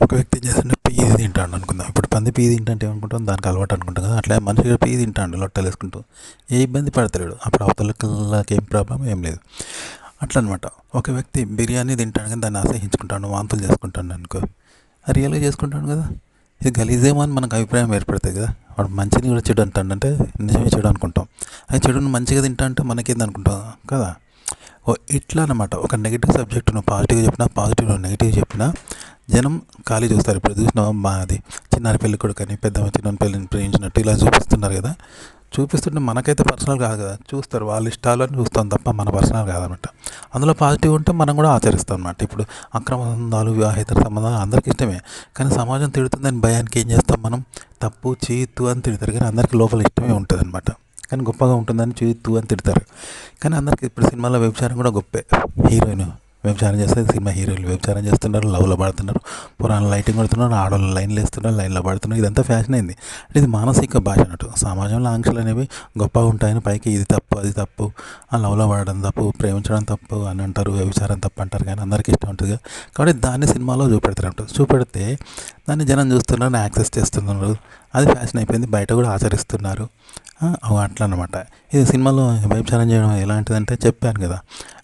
ఒక వ్యక్తి ఏం చేస్తుంటే పీఈ తింటాడు అనుకుందాం. ఇప్పుడు పంది పీఈ తింటే ఏమనుకుంటాం, దానికి అలవాటు అనుకుంటాం కదా. అట్లా మనిషిగా పీఈ తింటాడు లొట్టలు వేసుకుంటూ, ఏ ఇబ్బంది పడతాడు. అప్పుడు అవతలకి ఏం ప్రాబ్లం ఏం లేదు. అట్లా అనమాట. ఒక వ్యక్తి బిర్యానీ తింటాడు కానీ దాన్ని అసహించుకుంటాడు, వాంతులు చేసుకుంటాడు అనుకో, రియల్గా చేసుకుంటాడు కదా. ఇది గలీజేమో అని మనకు అభిప్రాయం ఏర్పడుతుంది కదా. వాడు మంచిని కూడా చెడు అంటాడంటే నిజమే చెడు అనుకుంటాం. అది చెడును మంచిగా తింటా అంటే మనకేంది అనుకుంటాం కదా. ఓ ఇట్లా అనమాట. ఒక నెగిటివ్ సబ్జెక్ట్ నువ్వు పాజిటివ్గా చెప్పినా, పాజిటివ్ నెగిటివ్ చెప్పినా జనం ఖాళీ చూస్తారు. ఇప్పుడు చూసినా అది చిన్నారి పెళ్ళి కొడుకని పెద్ద చిన్న పెళ్ళిని ప్రేమించినట్టు ఇలా చూపిస్తున్నారు కదా. చూపిస్తుంటే మనకైతే పర్సనల్ కాదు కదా, చూస్తారు వాళ్ళ ఇష్టాలని చూస్తాం తప్ప మన పర్సనల్ కాదనమాట. అందులో పాజిటివ్ ఉంటే మనం కూడా ఆచరిస్తాం అన్నమాట. ఇప్పుడు అక్రమ సంబంధాలు, వివాహేతర సంబంధాలు అందరికీ ఇష్టమే, కానీ సమాజం తిడుతుందని భయానికి ఏం చేస్తాం మనం, తప్పు చీత్తు అని తిడతారు, కానీ అందరికీ లోపల ఇష్టమే ఉంటుంది అనమాట. కానీ గొప్పగా ఉంటుందని చీత్తు అని తిడతారు. కానీ అందరికీ ఇప్పుడు సినిమాలో వ్యభిచారం కూడా గొప్పే. హీరోయిన్ వ్యభిచారం చేస్తే సినిమా హీరోయిన్లు వ్యభిచారం చేస్తున్నారు, లవ్లో పడుతున్నారు, పురాణ లైటింగ్ కొడుతున్నారు, ఆడవాళ్ళు లైన్లు వేస్తున్నారు, లైన్లో పడుతున్నారు. ఇదంతా ఫ్యాషన్ అయింది. అంటే ఇది మానసిక భాష అన్నట్టు. సమాజంలో ఆంక్షలు అనేవి గొప్పగా ఉంటాయని పైకి ఇది తప్పు అది తప్పు, ఆ లవ్లో పడడం తప్పు, ప్రేమించడం తప్పు అని అంటారు, వ్యభిచారం తప్పు అంటారు, కానీ అందరికీ ఇష్టం ఉంటుంది. కాబట్టి దాన్ని సినిమాలో చూపెడతారు. చూపెడితే దాన్ని జనం చూస్తున్నారు, యాక్సెస్ చేస్తున్నారు. అది ఫ్యాషన్ అయిపోయింది, బయట కూడా ఆచరిస్తున్నారు. అట్లా అనమాట. ఇది సినిమాలో వ్యభిచారం చేయడం ఎలాంటిదంటే చెప్పాను కదా.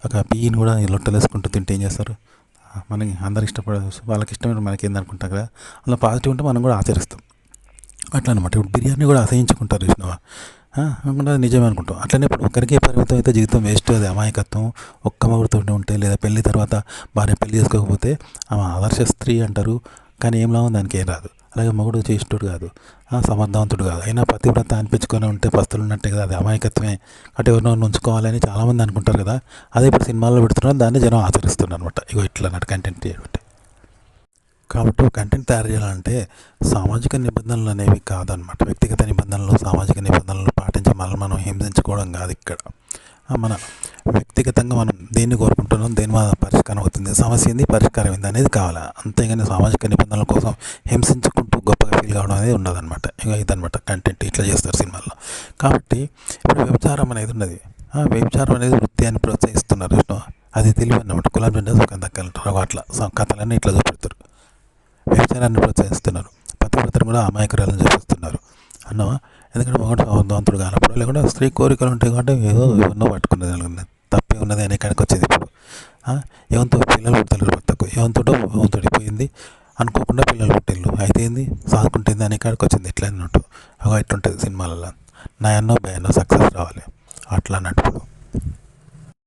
ఒక పీఈని కూడా లొట్టలు వేసుకుంటూ తింటే ఏం చేస్తారు, మనకి అందరు ఇష్టపడదు, వాళ్ళకి ఇష్టమైన మనకి ఏందనుకుంటాం కదా. అలా పాజిటివ్ ఉంటే మనం కూడా ఆచరిస్తాం. అట్లా అనమాట. ఇప్పుడు బిర్యానీ కూడా అసహించుకుంటారు చూసినావా, అనుకుంటే నిజమే అనుకుంటాం. అట్లనే ఇప్పుడు ఒకరికే పరిమితం అయితే జీవితం వేస్ట్, అది అమాయకత్వం. ఒక్క మగుడితో ఉంటే లేదా పెళ్లి తర్వాత భార్య పెళ్లి చేసుకోకపోతే ఆమె ఆదర్శ స్త్రీ అంటారు, కానీ ఏం లాభం, దానికి ఏం రాదు. అలాగే మగుడు చేసేటోడు కాదు, సమర్థవంతుడు కాదు, అయినా పతివ్రత అనిపించుకొని ఉంటే పస్తులు ఉన్నట్టే కదా, అది అమాయకత్వమే. అటు ఎవరినో ఉంచుకోవాలని చాలామంది అనుకుంటారు కదా. అదే ఇప్పుడు సినిమాల్లో పెడుతున్నారు, దాన్ని జనం ఆచరిస్తున్నారు అనమాట. ఇగో ఇట్లా అన్నట్టు కంటెంట్ చేయబట్టి. కాబట్టి కంటెంట్ తయారు చేయాలంటే సామాజిక నిబంధనలు అనేవి కాదనమాట. వ్యక్తిగత నిబంధనలు, సామాజిక నిబంధనలు పాటించి మనం హింసించుకోవడం కాదు ఇక్కడ. మన వ్యక్తిగతంగా మనం దేన్ని కోరుకుంటున్నాం, దేని వల్ల పరిష్కారం అవుతుంది, సమస్య ఏంది, పరిష్కారం ఏంది అనేది కావాలి. అంతేగాని సామాజిక నిబంధనల కోసం హింసించుకుంటూ గొప్పగా ఫీల్ కావడం అనేది ఉండదన్నమాట. ఇక ఇదనమాట కంటెంట్, ఇట్లా చేస్తారు సినిమాల్లో. కాబట్టి ఇప్పుడు వ్యభిచారం అనేది ఉన్నది. వ్యభిచారం అనేది వృత్తి అని ప్రోత్సహిస్తున్నారు. అది తెలివి అన్నమాట. గులాబ్ జామ్ ఒక దక్కలంటారు, అట్లా కథలన్నీ ఇట్లా చూపెడతారు. వ్యభిచారాన్ని ప్రోత్సహిస్తున్నారు. పతివ్రతను కూడా అమాయకురాలను చూపిస్తున్నారు అన్నవా. ఎందుకంటే ఒకటి సమర్థవంతుడు కానప్పుడు, లేకుంటే స్త్రీ కోరికలు ఉంటాయి కాబట్టి ఏదో ఎవరినో పట్టుకున్నది, తప్పే ఉన్నది అనే కాడికి వచ్చింది. ఇప్పుడు ఏమంతో పిల్లలు పుడతారు భర్తకు, ఏమంతోటి పోయింది, అనుకోకుండా పిల్లలు పుట్టిల్లు, అయితే ఏంది సాదుకుంటుంది అనే కాడికి వచ్చింది. ఇట్లా అన్నట్టు ఇట్లుంటుంది సినిమాలలో. నయన్నో భయాన్నో సక్సెస్ రావాలి అట్లా అన్నట్టు.